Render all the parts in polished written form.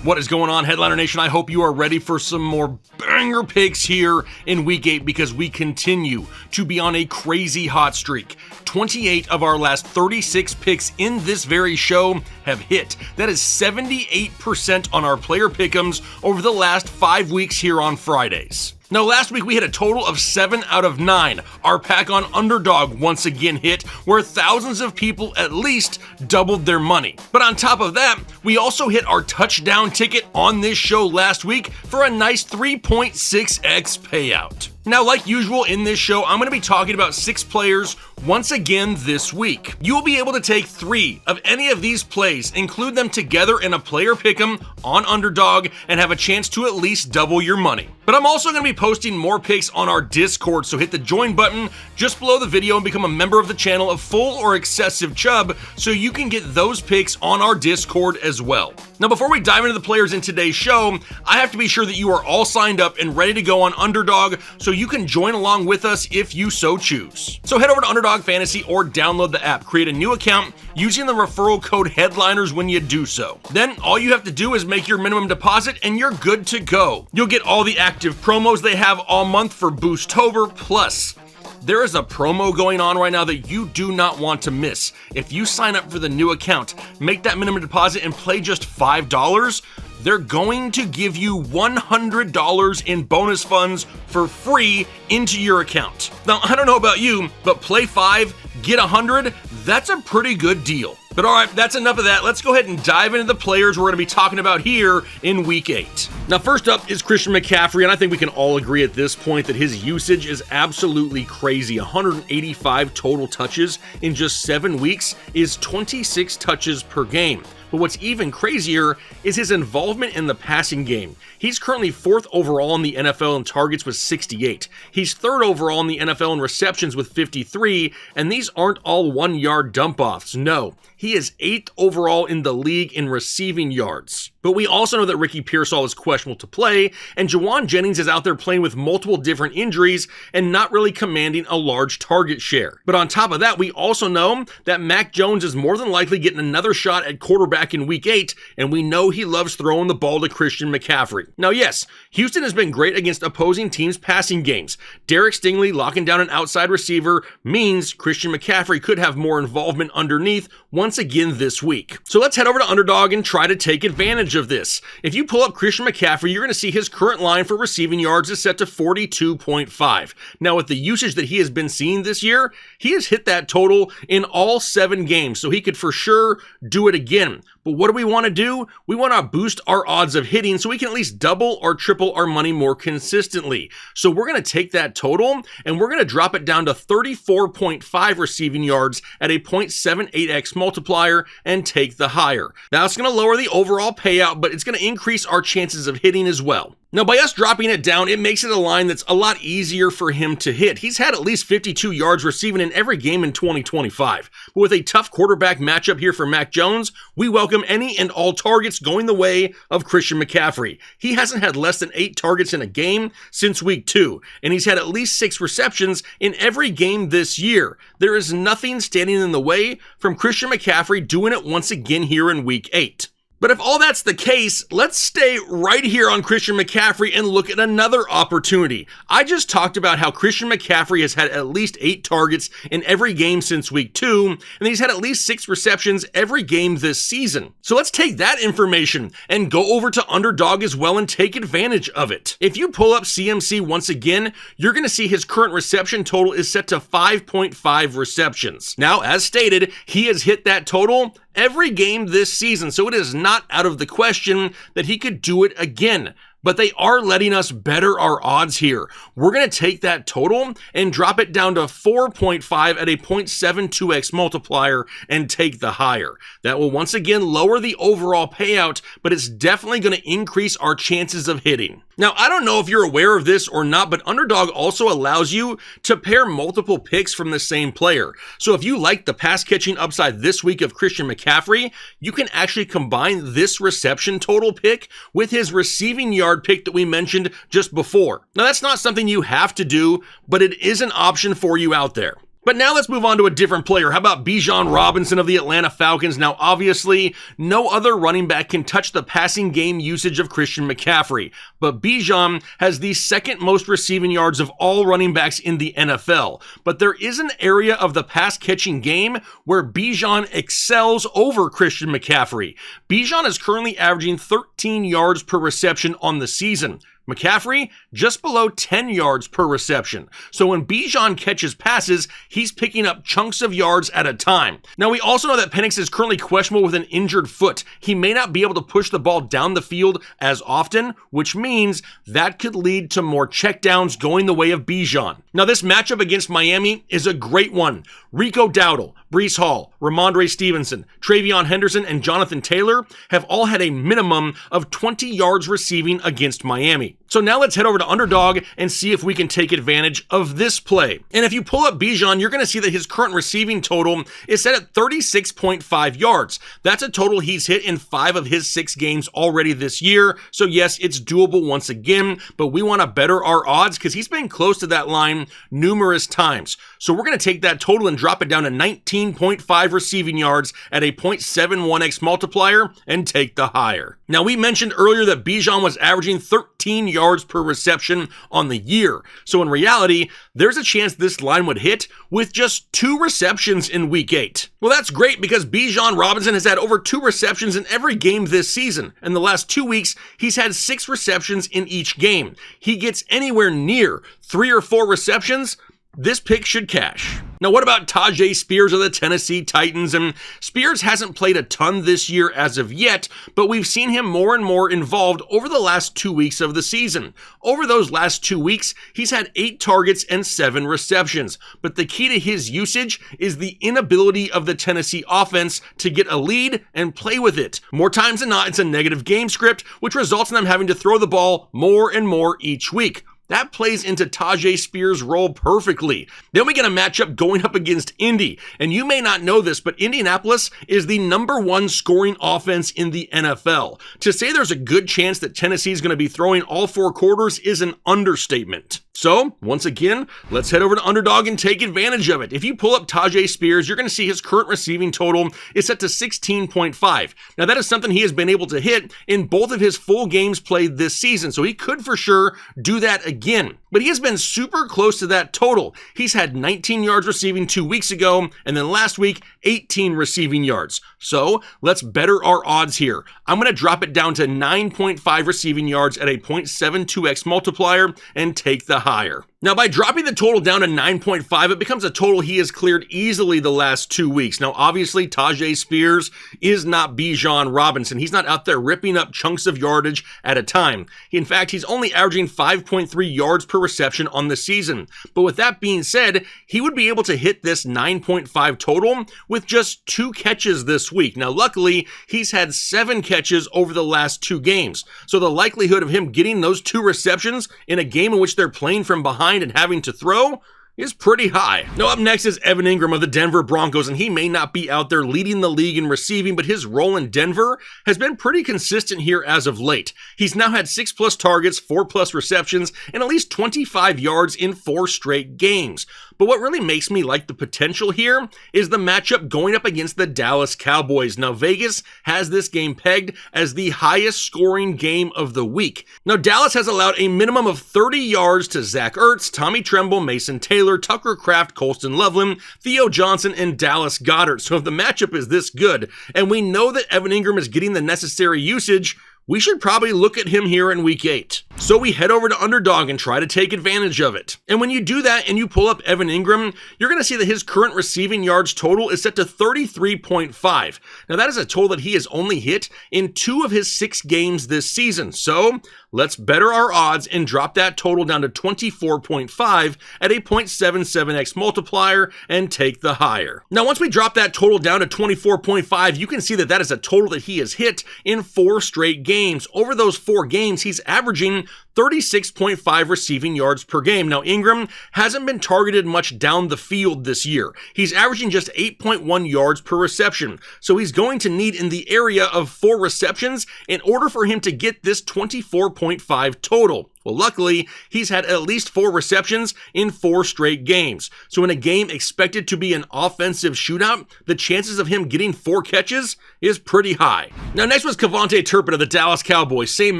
What is going on, Headliner Nation? I hope you are ready for some more banger picks here in Week 8 because we continue to be on a crazy hot streak. 28 of our last 36 picks in this very show have hit. That is 78% on our player pickems over the last 5 weeks here on Fridays. Now, last week we hit a total of 7 out of 9. Our pack on Underdog once again hit, where thousands of people at least doubled their money. But on top of that, we also hit our touchdown ticket on this show last week for a nice 3.6x payout. Now, like usual in this show, I'm going to be talking about 6 players once again this week. You will be able to take 3 of any of these plays, include them together in a player pick'em on Underdog, and have a chance to at least double your money. But I'm also going to be posting more picks on our Discord, so hit the join button just below the video and become a member of the channel of Full or Excessive Chubb so you can get those picks on our Discord as well. Now, before we dive into the players in today's show, I have to be sure that you are all signed up and ready to go on Underdog so you can join along with us if you so choose. So head over to Underdog Fantasy or download the app. Create a new account using the referral code HEADLINERS when you do so. Then all you have to do is make your minimum deposit and you're good to go. You'll get all the active promos they have all month for Boosttober, plus there is a promo going on right now that you do not want to miss. If you sign up for the new account, make that minimum deposit and play just $5, they're going to give you $100 in bonus funds for free into your account. Now, I don't know about you, but play 5, get 100, that's a pretty good deal. But all right, that's enough of that. Let's go ahead and dive into the players we're going to be talking about here in Week 8. Now, first up is Christian McCaffrey, and I think we can all agree at this point that his usage is absolutely crazy. 185 total touches in just 7 weeks is 26 touches per game. But what's even crazier is his involvement in the passing game. He's currently 4th overall in the NFL in targets with 68. He's 3rd overall in the NFL in receptions with 53, and these aren't all 1-yard dump-offs. No, he is 8th overall in the league in receiving yards. But we also know that Ricky Pearsall is questionable to play, and Juwan Jennings is out there playing with multiple different injuries and not really commanding a large target share. But on top of that, we also know that Mac Jones is more than likely getting another shot at quarterback in Week 8, and we know he loves throwing the ball to Christian McCaffrey. Now, yes, Houston has been great against opposing teams' passing games. Derek Stingley locking down an outside receiver means Christian McCaffrey could have more involvement underneath once again this week. So let's head over to Underdog and try to take advantage of this. If you pull up Christian McCaffrey, you're going to see his current line for receiving yards is set to 42.5. Now, with the usage that he has been seeing this year, he has hit that total in all 7 games, so he could for sure do it again. But what do we want to do? We want to boost our odds of hitting so we can at least double or triple our money more consistently. So we're going to take that total and we're going to drop it down to 34.5 receiving yards at a 0.78x multiplier and take the higher. Now, it's going to lower the overall payout, but it's going to increase our chances of hitting as well. Now, by us dropping it down, it makes it a line that's a lot easier for him to hit. He's had at least 52 yards receiving in every game in 2025. But with a tough quarterback matchup here for Mac Jones, we welcome any and all targets going the way of Christian McCaffrey. He hasn't had less than 8 targets in a game since Week 2, and he's had at least 6 receptions in every game this year. There is nothing standing in the way from Christian McCaffrey doing it once again here in Week 8. But if all that's the case, let's stay right here on Christian McCaffrey and look at another opportunity. I just talked about how Christian McCaffrey has had at least 8 targets in every game since Week 2, and he's had at least 6 receptions every game this season. So let's take that information and go over to Underdog as well and take advantage of it. If you pull up CMC once again, you're going to see his current reception total is set to 5.5 receptions. Now, as stated, he has hit that total every game this season, so it is not out of the question that he could do it again. But they are letting us better our odds here. We're going to take that total and drop it down to 4.5 at a 0.72x multiplier and take the higher. That will once again lower the overall payout, but it's definitely going to increase our chances of hitting. Now, I don't know if you're aware of this or not, but Underdog also allows you to pair multiple picks from the same player. So if you like the pass catching upside this week of Christian McCaffrey, you can actually combine this reception total pick with his receiving yard pick that we mentioned just before. Now, that's not something you have to do, but it is an option for you out there. But now let's move on to a different player. How about Bijan Robinson of the Atlanta Falcons? Now, obviously, no other running back can touch the passing game usage of Christian McCaffrey, but Bijan has the second most receiving yards of all running backs in the NFL. But there is an area of the pass catching game where Bijan excels over Christian McCaffrey. Bijan is currently averaging 13 yards per reception on the season. McCaffrey, just below 10 yards per reception. So when Bijan catches passes, he's picking up chunks of yards at a time. Now, we also know that Penix is currently questionable with an injured foot. He may not be able to push the ball down the field as often, which means that could lead to more checkdowns going the way of Bijan. Now, this matchup against Miami is a great one. Rico Dowdle, Breece Hall, Ramondre Stevenson, Travion Henderson, and Jonathan Taylor have all had a minimum of 20 yards receiving against Miami. So now let's head over to Underdog and see if we can take advantage of this play. And if you pull up Bijan, you're going to see that his current receiving total is set at 36.5 yards. That's a total he's hit in 5 of his 6 games already this year. So yes, it's doable once again, but we want to better our odds because he's been close to that line numerous times. So we're going to take that total and drop it down to 19.5 receiving yards at a 0.71x multiplier and take the higher. Now, we mentioned earlier that Bijan was averaging 13 yards per reception on the year. So in reality, there's a chance this line would hit with just 2 receptions in week 8. Well, that's great because Bijan Robinson has had over 2 receptions in every game this season. In the last 2 weeks, he's had 6 receptions in each game. He gets anywhere near 3 or 4 receptions, this pick should cash. Now, what about Tyjae Spears of the Tennessee Titans? And Spears hasn't played a ton this year as of yet, but we've seen him more and more involved over the last 2 weeks of the season. Over those last 2 weeks, he's had 8 targets and 7 receptions. But the key to his usage is the inability of the Tennessee offense to get a lead and play with it. More times than not, it's a negative game script, which results in them having to throw the ball more and more each week. That plays into Tyjae Spears' role perfectly. Then we get a matchup going up against Indy. And you may not know this, but Indianapolis is the #1 scoring offense in the NFL. To say there's a good chance that Tennessee is going to be throwing all 4 quarters is an understatement. So, once again, let's head over to Underdog and take advantage of it. If you pull up Tyjae Spears, you're going to see his current receiving total is set to 16.5. Now, that is something he has been able to hit in both of his full games played this season, so he could for sure do that again. But he has been super close to that total. He's had 19 yards receiving 2 weeks ago, and then last week, 18 receiving yards. So, let's better our odds here. I'm going to drop it down to 9.5 receiving yards at a 0.72x multiplier and take the higher. Now, by dropping the total down to 9.5, it becomes a total he has cleared easily the last 2 weeks. Now, obviously, Tyjae Spears is not Bijan Robinson. He's not out there ripping up chunks of yardage at a time. In fact, he's only averaging 5.3 yards per reception on the season. But with that being said, he would be able to hit this 9.5 total with just 2 catches this week. Now, luckily, he's had 7 catches over the last 2 games. So the likelihood of him getting those 2 receptions in a game in which they're playing from behind and having to throw is pretty high. Now, up next is Evan Ingram of the Denver Broncos, and he may not be out there leading the league in receiving, but his role in Denver has been pretty consistent here as of late. He's now had 6+ targets, 4+ receptions, and at least 25 yards in 4 straight games. But what really makes me like the potential here is the matchup going up against the Dallas Cowboys. Now, Vegas has this game pegged as the highest scoring game of the week. Now, Dallas has allowed a minimum of 30 yards to Zach Ertz, Tommy Tremble, Mason Taylor, Tucker Kraft, Colston Loveland, Theo Johnson, and Dallas Goedert. So if the matchup is this good, and we know that Evan Ingram is getting the necessary usage, we should probably look at him here in week 8. So we head over to Underdog and try to take advantage of it. And when you do that and you pull up Evan Ingram, you're going to see that his current receiving yards total is set to 33.5. Now that is a total that he has only hit in 2 of his 6 games this season. So let's better our odds and drop that total down to 24.5 at a 0.77x multiplier and take the higher. Now, once we drop that total down to 24.5, you can see that that is a total that he has hit in 4 straight games. Over those 4 games, he's averaging 36.5 receiving yards per game. Now, Ingram hasn't been targeted much down the field this year. He's averaging just 8.1 yards per reception, so he's going to need in the area of 4 receptions in order for him to get this 24.5 total. Well, luckily, he's had at least 4 receptions in 4 straight games. So in a game expected to be an offensive shootout, the chances of him getting 4 catches is pretty high. Now, next was Kevontae Turpin of the Dallas Cowboys. Same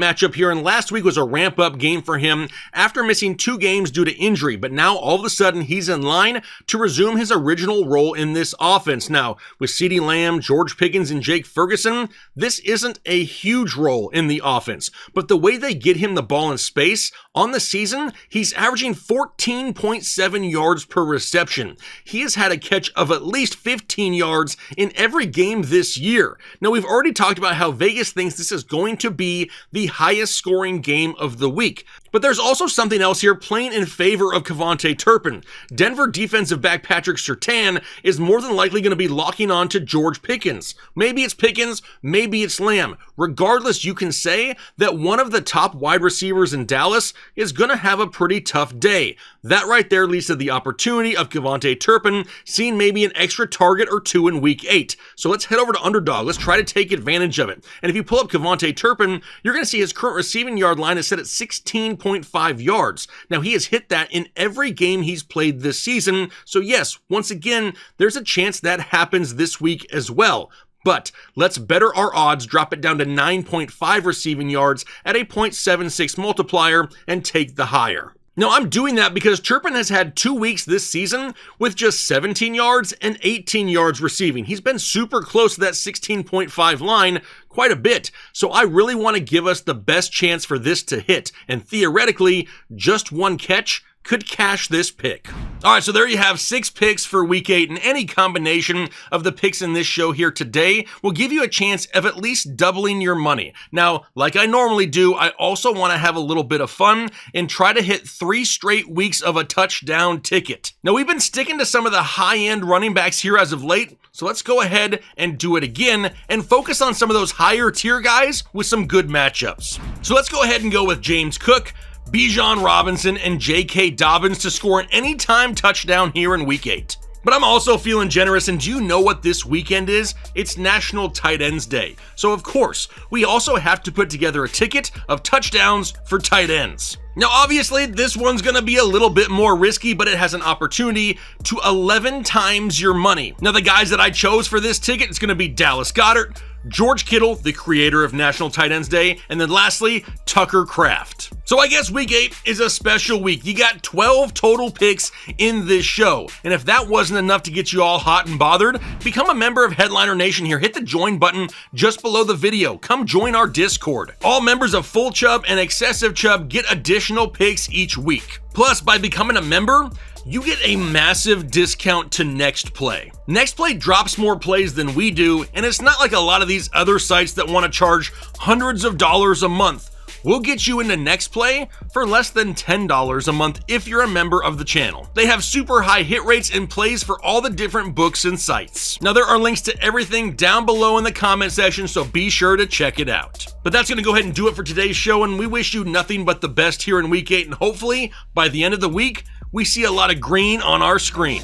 matchup here, and last week was a ramp-up game for him after missing 2 games due to injury, but now all of a sudden he's in line to resume his original role in this offense. Now, with CeeDee Lamb, George Pickens, and Jake Ferguson, this isn't a huge role in the offense, but the way they get him the ball in space, on the season, he's averaging 14.7 yards per reception. He has had a catch of at least 15 yards in every game this year. Now, we've already talked about how Vegas thinks this is going to be the highest scoring game of the week. But there's also something else here playing in favor of Kevontae Turpin. Denver defensive back Patrick Surtain is more than likely going to be locking on to George Pickens. Maybe it's Pickens, maybe it's Lamb. Regardless, you can say that one of the top wide receivers in Dallas is going to have a pretty tough day. That right there leads to the opportunity of Kevontae Turpin seeing maybe an extra target or 2 in week 8. So let's head over to Underdog. Let's try to take advantage of it. And if you pull up Kevontae Turpin, you're going to see his current receiving yard line is set at 16.5 yards. Now, he has hit that in every game he's played this season. So yes, once again, there's a chance that happens this week as well. But let's better our odds, drop it down to 9.5 receiving yards at a 0.76 multiplier, and take the higher. Now, I'm doing that because Turpin has had 2 weeks this season with just 17 yards and 18 yards receiving. He's been super close to that 16.5 line quite a bit. So I really want to give us the best chance for this to hit. And theoretically, just 1 catch could cash this pick. All right, so there you have 6 picks for week 8, and any combination of the picks in this show here today will give you a chance of at least doubling your money. Now, like I normally do, I also want to have a little bit of fun and try to hit 3 straight weeks of a touchdown ticket. Now, we've been sticking to some of the high-end running backs here as of late, so let's go ahead and do it again and focus on some of those higher tier guys with some good matchups. So let's go ahead and go with James Cook, Bijan Robinson, and J.K. Dobbins to score an anytime touchdown here in week 8. But I'm also feeling generous, and do you know what this weekend is? It's National Tight Ends Day. So of course, we also have to put together a ticket of touchdowns for tight ends. Now, obviously, this one's going to be a little bit more risky, but it has an opportunity to 11 times your money. Now, the guys that I chose for this ticket, it's going to be Dallas Goedert, George Kittle, the creator of National Tight Ends Day, and then lastly, Tucker Kraft. So I guess week 8 is a special week. You got 12 total picks in this show. And if that wasn't enough to get you all hot and bothered, become a member of Headliner Nation here. Hit the join button just below the video. Come join our Discord. All members of Full Chub and Excessive Chub get additional picks each week. Plus, by becoming a member, you get a massive discount to NextPlay. NextPlay drops more plays than we do, and it's not like a lot of these other sites that want to charge hundreds of dollars a month. We'll get you into NextPlay for less than $10 a month if you're a member of the channel. They have super high hit rates and plays for all the different books and sites. Now, there are links to everything down below in the comment section, so be sure to check it out. But that's going to go ahead and do it for today's show, and we wish you nothing but the best here in week 8, and hopefully, by the end of the week, we see a lot of green on our screen.